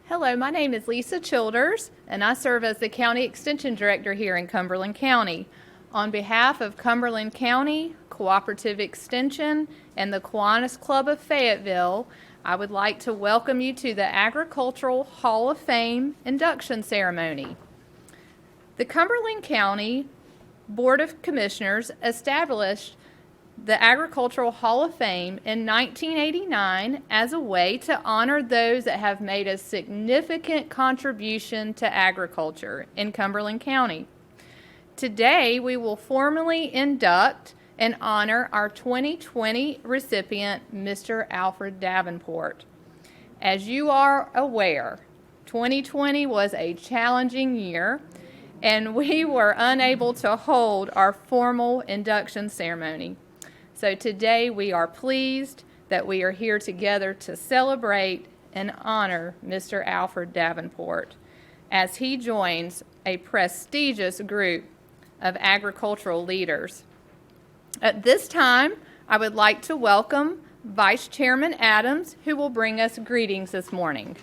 Hello, my name is Lisa Childers, and I serve as the County Extension Director here in Cumberland County. On behalf of Cumberland County, Cooperative Extension, and the Kiwanis Club of Fayetteville, I would like to welcome you to the Agricultural Hall of Fame induction ceremony. The Cumberland County Board of Commissioners established the Agricultural Hall of Fame in 1989 as a way to honor those that have made a significant contribution to agriculture in Cumberland County. Today, we will formally induct and honor our 2020 recipient, Mr. Alfred Davenport. As you are aware, 2020 was a challenging year, and we were unable to hold our formal induction ceremony. So today we are pleased that we are here together to celebrate and honor Mr. Alfred Davenport as he joins a prestigious group of agricultural leaders. At this time, I would like to welcome Vice Chairman Adams, who will bring us greetings this morning.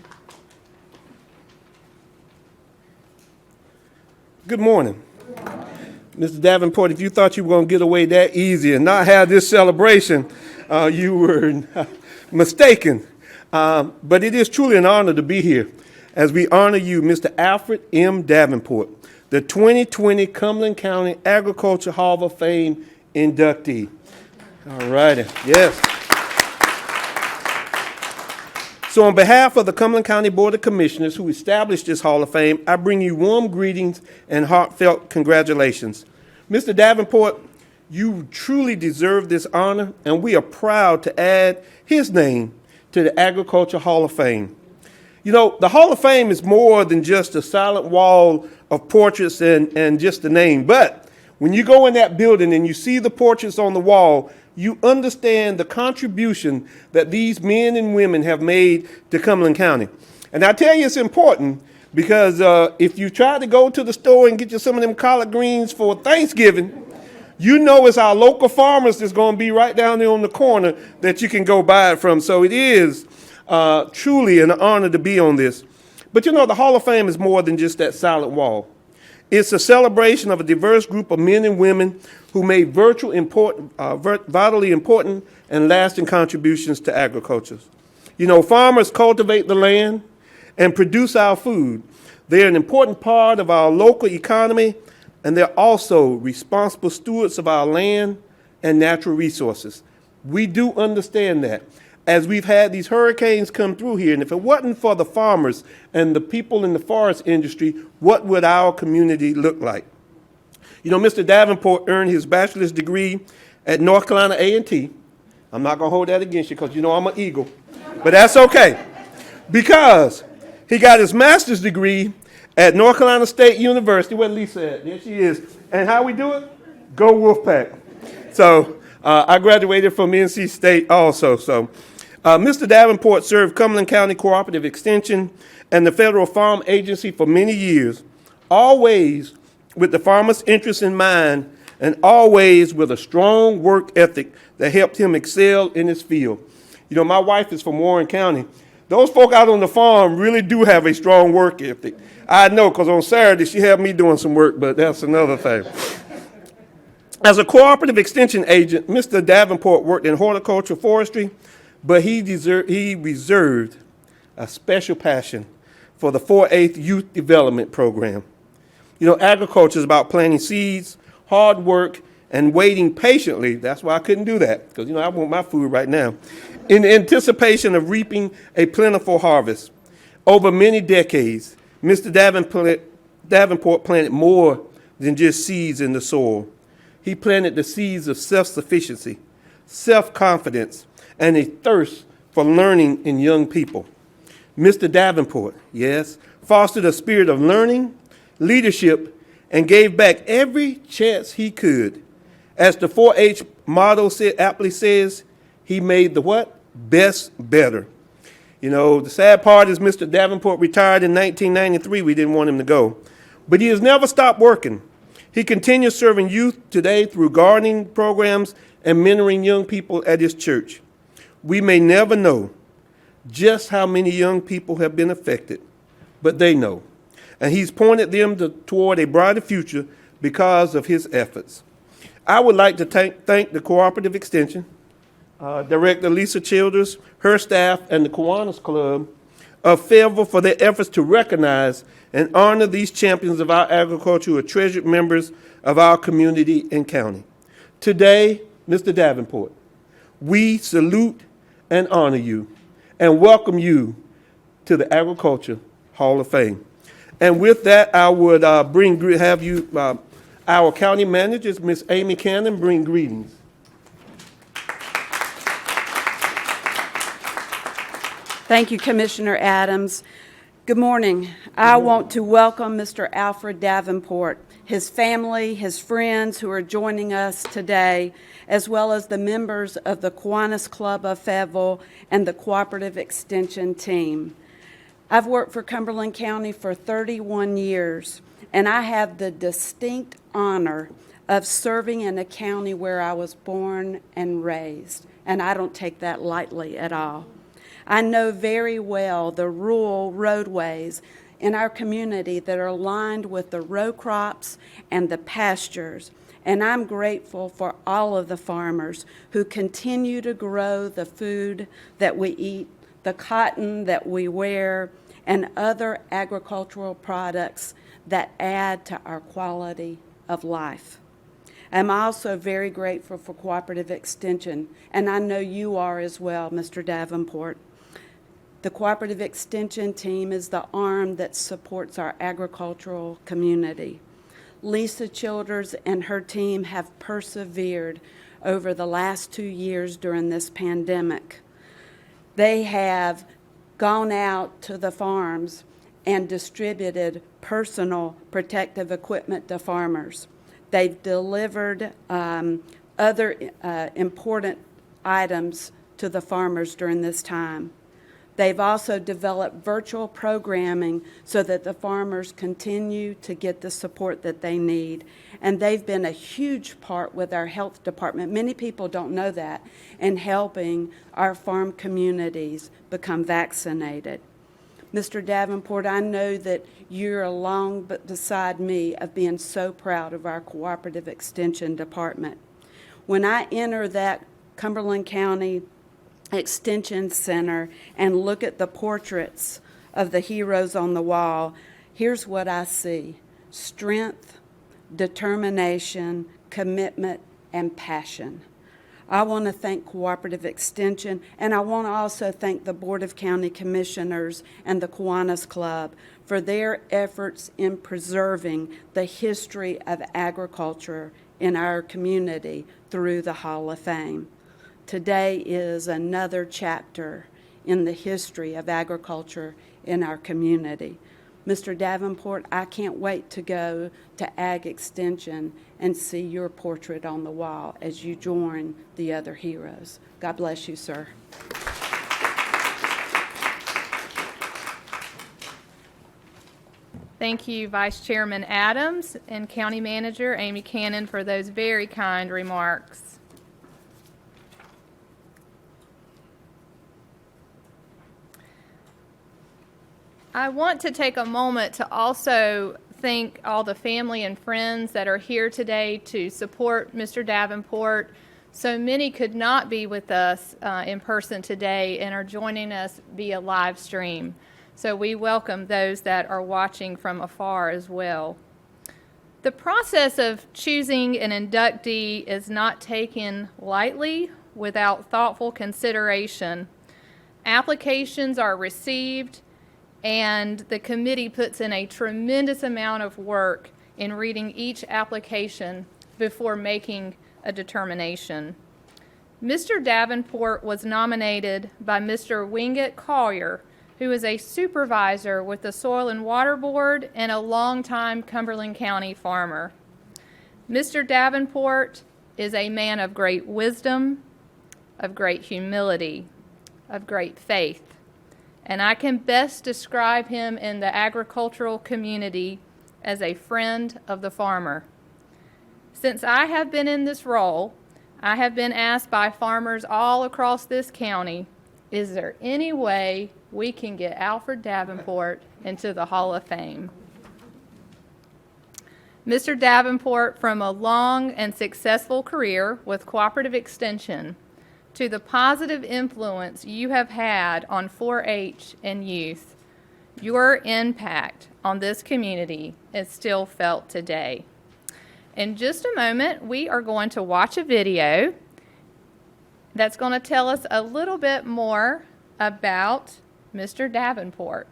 Good morning. Mr. Davenport, if you thought you were going to get away that easy and not have this celebration, you were mistaken. But it is truly an honor to be here as we honor you, Mr. Alfred M. Davenport, the 2020 Cumberland County Agriculture Hall of Fame inductee. All righty. Yes. So on behalf of the Cumberland County Board of Commissioners who established this Hall of Fame, I bring you warm greetings and heartfelt congratulations. Mr. Davenport, you truly deserve this honor, and we are proud to add his name to the Agriculture Hall of Fame. You know, the Hall of Fame is more than just a silent wall of portraits and just the name, but when you go in that building and you see the portraits on the wall, you understand the contribution that these men and women have made to Cumberland County. And I tell you it's important because if you try to go to the store and get you some of them collard greens for Thanksgiving, you know it's our local farmers that's going to be right down there on the corner that you can go buy it from. So it is truly an honor to be on this. But you know, the Hall of Fame is more than just that silent wall. It's a celebration of a diverse group of men and women who made vitally important and lasting contributions to agriculture. You know, farmers cultivate the land and produce our food. They're an important part of our local economy, and they're also responsible stewards of our land and natural resources. We do understand that. As we've had these hurricanes come through here, and if it wasn't for the farmers and the people in the forest industry, what would our community look like? You know, Mr. Davenport earned his bachelor's degree at North Carolina A&T. I'm not going to hold that against you because you know I'm an Eagle, but that's okay. Because he got his master's degree at North Carolina State University. Where Lisa at? There she is. And how we do it? Go Wolfpack. So I graduated from NC State also. So Mr. Davenport served Cumberland County Cooperative Extension and the Federal Farm Agency for many years, always with the farmer's interests in mind and always with a strong work ethic that helped him excel in his field. You know, my wife is from Warren County. Those folk out on the farm really do have a strong work ethic. I know because on Saturday she had me doing some work, but that's another thing. As a cooperative extension agent, Mr. Davenport worked in horticulture, forestry, but he reserved a special passion for the 4-H Youth Development Program. You know, agriculture is about planting seeds, hard work, and waiting patiently. That's why I couldn't do that, because, you know, I want my food right now. In anticipation of reaping a plentiful harvest. Over many decades, Mr. Davenport planted more than just seeds in the soil. He planted the seeds of self-sufficiency, self-confidence, and a thirst for learning in young people. Mr. Davenport, yes, fostered a spirit of learning, leadership, and gave back every chance he could. As the 4-H motto aptly says, he made the what? Best better. You know, the sad part is Mr. Davenport retired in 1993. We didn't want him to go. But he has never stopped working. He continues serving youth today through gardening programs and mentoring young people at his church. We may never know just how many young people have been affected but they know. And he's pointed them toward a brighter future because of his efforts. I would like to thank the Cooperative Extension, Director Lisa Childers, her staff, and the Kiwanis Club of Fayetteville for their efforts to recognize and honor these champions of our agriculture who are treasured members of our community and county. Today, Mr. Davenport, we salute and honor you and welcome you to the Agriculture Hall of Fame. And with that, I would have you, our county managers, Ms. Amy Cannon, bring greetings. Thank you, Commissioner Adams. Good morning. I want to welcome Mr. Alfred Davenport, his family, his friends who are joining us today, as well as the members of the Kiwanis Club of Fayetteville and the Cooperative Extension team. I've worked for Cumberland County for 31 years, and I have the distinct honor of serving in a county where I was born and raised, and I don't take that lightly at all. I know very well the rural roadways in our community that are lined with the row crops and the pastures, and I'm grateful for all of the farmers who continue to grow the food that we eat, the cotton that we wear, and other agricultural products that add to our quality of life. I'm also very grateful for Cooperative Extension, and I know you are as well, Mr. Davenport. The Cooperative Extension team is the arm that supports our agricultural community. Lisa Childers and her team have persevered over the last 2 years during this pandemic. They have gone out to the farms and distributed personal protective equipment to farmers. They've delivered other important items to the farmers during this time. They've also developed virtual programming so that the farmers continue to get the support that they need. And they've been a huge part with our health department. Many people don't know that, in helping our farm communities become vaccinated. Mr. Davenport, I know that you're along beside me of being so proud of our Cooperative Extension Department. When I enter that Cumberland County Extension Center and look at the portraits of the heroes on the wall, here's what I see: strength, determination, commitment, and passion. I want to thank Cooperative Extension, and I want to also thank the Board of County Commissioners and the Kiwanis Club for their efforts in preserving the history of agriculture in our community through the Hall of Fame. Today is another chapter in the history of agriculture in our community. Mr. Davenport, I can't wait to go to Ag Extension and see your portrait on the wall as you join the other heroes. God bless you, sir. Thank you, Vice Chairman Adams and County Manager Amy Cannon, for those very kind remarks. I want to take a moment to also thank all the family and friends that are here today to support Mr. Davenport. So many could not be with us in person today and are joining us via live stream. So we welcome those that are watching from afar as well. The process of choosing an inductee is not taken lightly without thoughtful consideration. Applications are received, and the committee puts in a tremendous amount of work in reading each application before making a determination. Mr. Davenport was nominated by Mr. Wingate Collier, who is a supervisor with the Soil and Water Board and a longtime Cumberland County farmer. Mr. Davenport is a man of great wisdom, of great humility, of great faith. And I can best describe him in the agricultural community as a friend of the farmer. Since I have been in this role, I have been asked by farmers all across this county, is there any way we can get Alfred Davenport into the Hall of Fame. Mr. Davenport, from a long and successful career with Cooperative Extension to the positive influence you have had on 4-H and youth, your impact on this community is still felt today. In just a moment, we are going to watch a video that's going to tell us a little bit more about Mr. Davenport.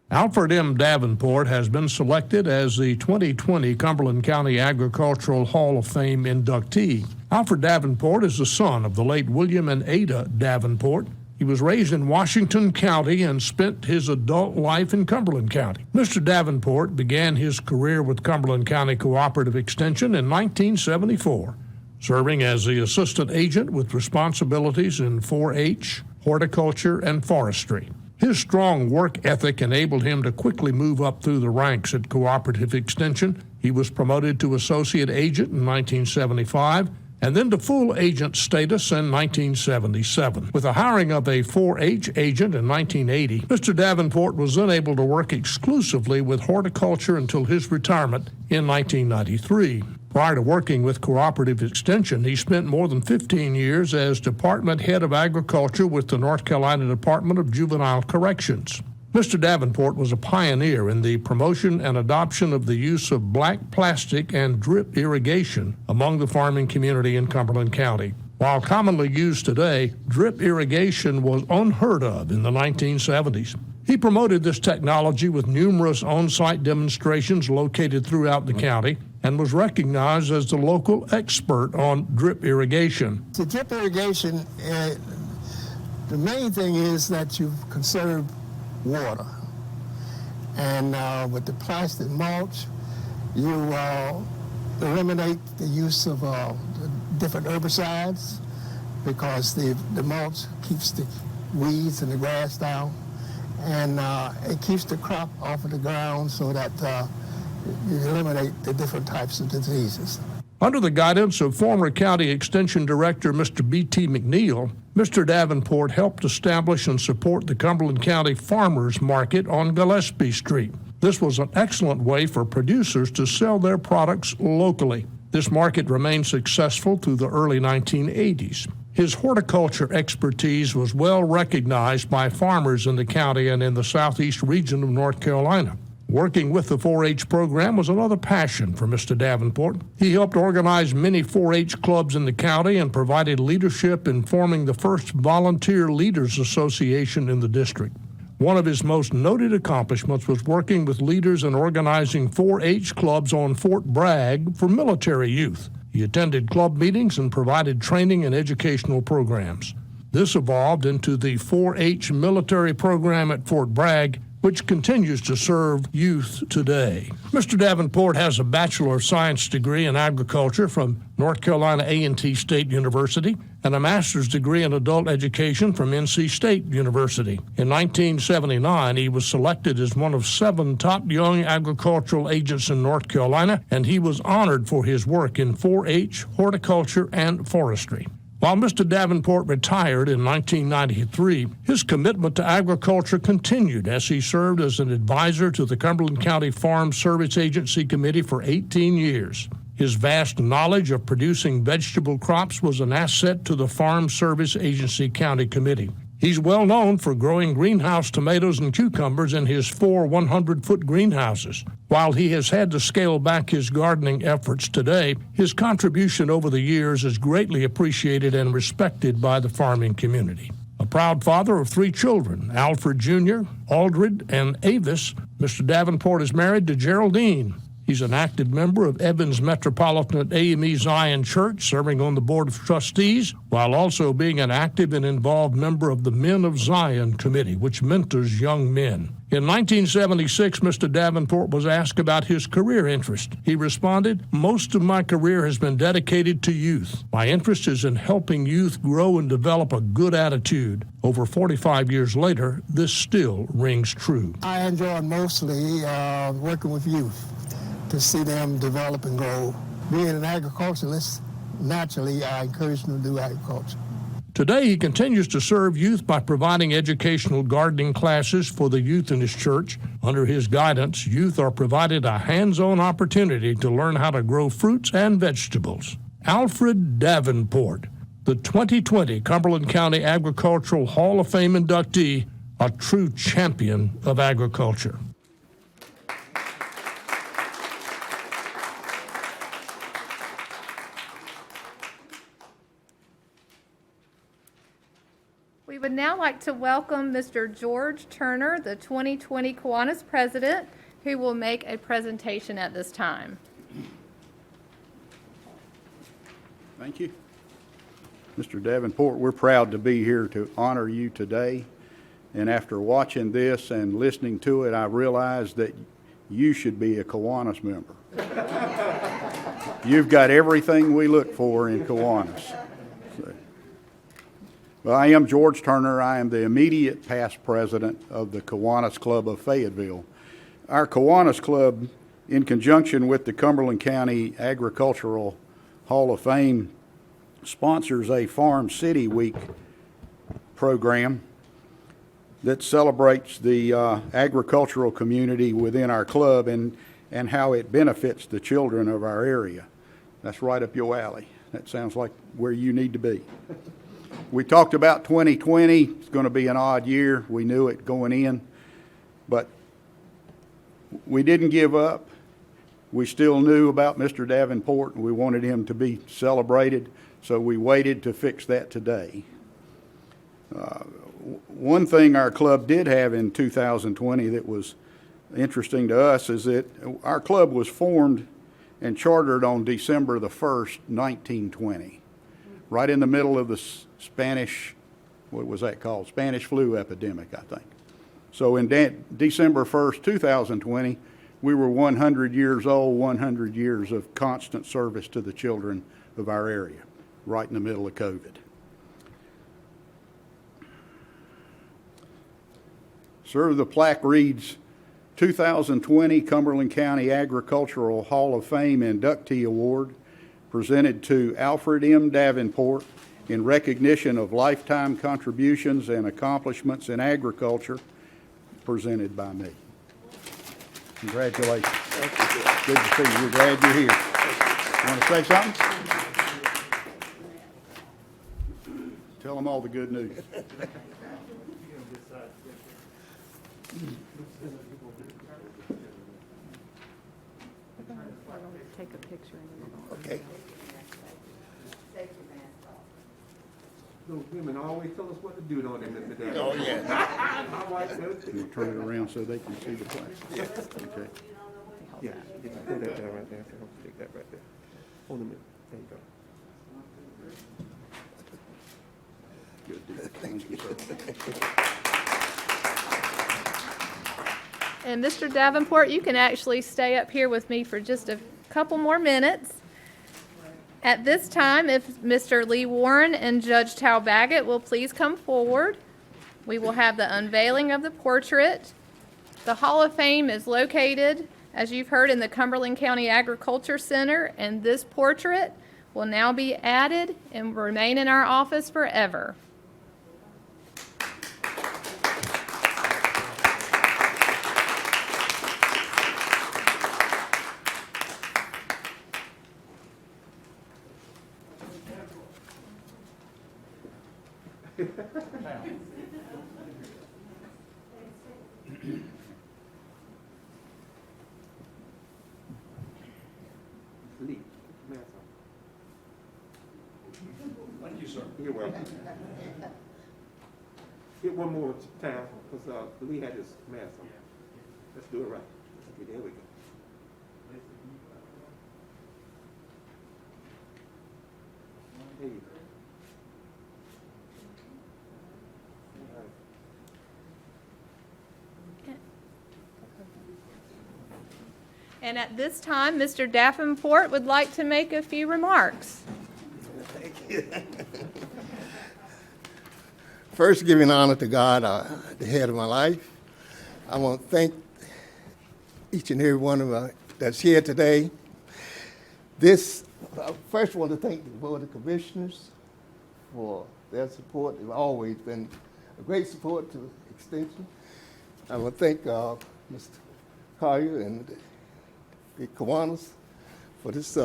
Alfred M. Davenport has been selected as the 2020 Cumberland County Agricultural Hall of Fame inductee. Alfred Davenport is the son of the late William and Ada Davenport. He was raised in Washington County and spent his adult life in Cumberland County. Mr. Davenport began his career with Cumberland County Cooperative Extension in 1974, serving as the assistant agent with responsibilities in 4-H, horticulture, and forestry. His strong work ethic enabled him to quickly move up through the ranks at Cooperative Extension. He was promoted to associate agent in 1975 and then to full agent status in 1977. With the hiring of a 4-H agent in 1980, Mr. Davenport was then able to work exclusively with horticulture until his retirement in 1993. Prior to working with Cooperative Extension, he spent more than 15 years as Department Head of Agriculture with the North Carolina Department of Juvenile Corrections. Mr. Davenport was a pioneer in the promotion and adoption of the use of black plastic and drip irrigation among the farming community in Cumberland County. While commonly used today, drip irrigation was unheard of in the 1970s. He promoted this technology with numerous on-site demonstrations located throughout the county and was recognized as the local expert on drip irrigation. The drip irrigation, the main thing is that you conserve water. And with the plastic mulch, you eliminate the use of different herbicides because the mulch keeps the weeds and the grass down. And it keeps the crop off of the ground so that you eliminate the different types of diseases. Under the guidance of former County Extension Director Mr. B.T. McNeil, Mr. Davenport helped establish and support the Cumberland County Farmers Market on Gillespie Street. This was an excellent way for producers to sell their products locally. This market remained successful through the early 1980s. His horticulture expertise was well recognized by farmers in the county and in the southeast region of North Carolina. Working with the 4-H program was another passion for Mr. Davenport. He helped organize many 4-H clubs in the county and provided leadership in forming the first Volunteer Leaders Association in the district. One of his most noted accomplishments was working with leaders and organizing 4-H clubs on Fort Bragg for military youth. He attended club meetings and provided training and educational programs. This evolved into the 4-H military program at Fort Bragg, which continues to serve youth today. Mr. Davenport has a Bachelor of Science degree in agriculture from North Carolina A&T State University and a master's degree in adult education from NC State University. In 1979, he was selected as one of 7 top young agricultural agents in North Carolina, and he was honored for his work in 4-H, horticulture, and forestry. While Mr. Davenport retired in 1993, his commitment to agriculture continued as he served as an advisor to the Cumberland County Farm Service Agency Committee for 18 years. His vast knowledge of producing vegetable crops was an asset to the Farm Service Agency County Committee. He's well known for growing greenhouse tomatoes and cucumbers in his 4 100-foot greenhouses. While he has had to scale back his gardening efforts today, his contribution over the years is greatly appreciated and respected by the farming community. A proud father of 3 children, Alfred Jr., Aldred, and Avis, Mr. Davenport is married to Geraldine. He's an active member of Evans Metropolitan AME Zion Church, serving on the Board of Trustees, while also being an active and involved member of the Men of Zion Committee, which mentors young men. In 1976, Mr. Davenport was asked about his career interest. He responded, "Most of my career has been dedicated to youth. My interest is in helping youth grow and develop a good attitude." Over 45 years later, this still rings true. I enjoy mostly working with youth, to see them develop and grow. Being an agriculturalist, naturally, I encourage them to do agriculture. Today, he continues to serve youth by providing educational gardening classes for the youth in his church. Under his guidance, youth are provided a hands-on opportunity to learn how to grow fruits and vegetables. Alfred Davenport, the 2020 Cumberland County Agricultural Hall of Fame inductee, a true champion of agriculture. We would now like to welcome Mr. George Turner, the 2020 Kiwanis President, who will make a presentation at this time. Thank you. Mr. Davenport, we're proud to be here to honor you today. And after watching this and listening to it, I realized that you should be a Kiwanis member. You've got everything we look for in Kiwanis. Well, I am George Turner. I am the immediate past president of the Kiwanis Club of Fayetteville. Our Kiwanis Club, in conjunction with the Cumberland County Agricultural Hall of Fame, sponsors a Farm City Week program that celebrates the agricultural community within our club and how it benefits the children of our area. That's right up your alley. That sounds like where you need to be. We talked about 2020. It's going to be an odd year. We knew it going in, but we didn't give up. We still knew about Mr. Davenport, and we wanted him to be celebrated, so we waited to fix that today. One thing our club did have in 2020 that was interesting to us is that our club was formed and chartered on December the 1st, 1920, right in the middle of the Spanish, what was that called? Spanish flu epidemic, I think. So in December 1st, 2020, we were 100 years old, 100 years of constant service to the children of our area, right in the middle of COVID. Sir, the plaque reads, 2020 Cumberland County Agricultural Hall of Fame Inductee Award presented to Alfred M. Davenport in recognition of lifetime contributions and accomplishments in agriculture, presented by me. Congratulations. Good to see you. We're glad you're here. You want to say something? Tell them all the good news. Take a picture. Okay. Those women always tell us what to do, don't they, Mr. Davenport? Oh, yeah. My wife knows. Can you turn it around so they can see the plaque? Okay. Yeah, you can put that down right there. Take that right there. Hold a minute. There you go. Good deal. Thank you, sir. And Mr. Davenport, you can actually stay up here with me for just a couple more minutes. At this time, if Mr. Lee Warren and Judge Tal Baggett will please come forward, we will have the unveiling of the portrait. The Hall of Fame is located, as you've heard, in the Cumberland County Agriculture Center, and this portrait will now be added and remain in our office forever. Lee, mask on. Thank you, sir. You're welcome. Get one more time, because Lee had his mask on. Let's do it right. Okay, there we go. There you go. All right. And at this time, Mr. Davenport would like to make a few remarks. First, giving honor to God, the head of my life. I want to thank each and every one of that's here today. I first want to thank the Board of Commissioners for the their support. They've always been a great support to Extension. I want to thank Mr. Collier and the Kiwanis for this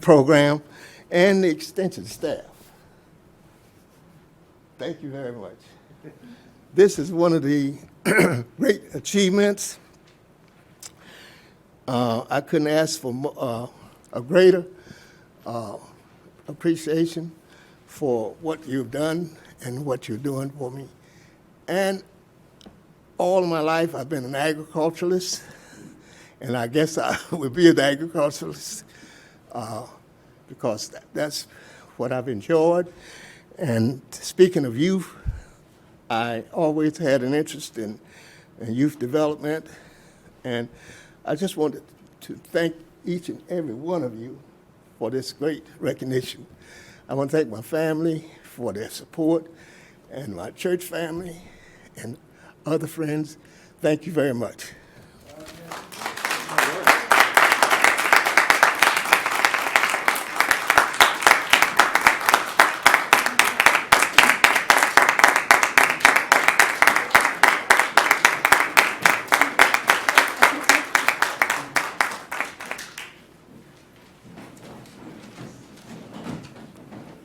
program and the Extension staff. Thank you very much. This is one of the great achievements. I couldn't ask for a greater appreciation for what you've done and what you're doing for me. And all of my life, I've been an agriculturalist, and I guess I will be an agriculturalist because that's what I've enjoyed. And speaking of youth, I always had an interest in youth development, and I just wanted to thank each and every one of you for this great recognition. I want to thank my family for their support, and my church family, and other friends. Thank you very much.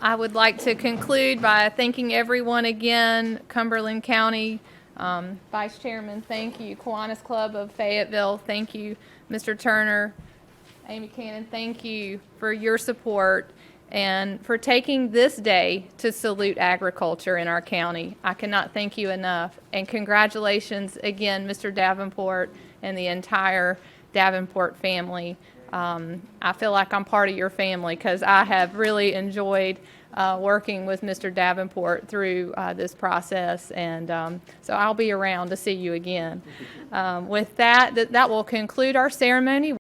I would like to conclude by thanking everyone again. Cumberland County Vice Chairman, thank you. Kiwanis Club of Fayetteville, thank you. Mr. Turner, Amy Cannon, thank you for your support and for taking this day to salute agriculture in our county. I cannot thank you enough. And congratulations again, Mr. Davenport and the entire Davenport family. I feel like I'm part of your family because I have really enjoyed working with Mr. Davenport through this process, and so I'll be around to see you again. With that will conclude our ceremony.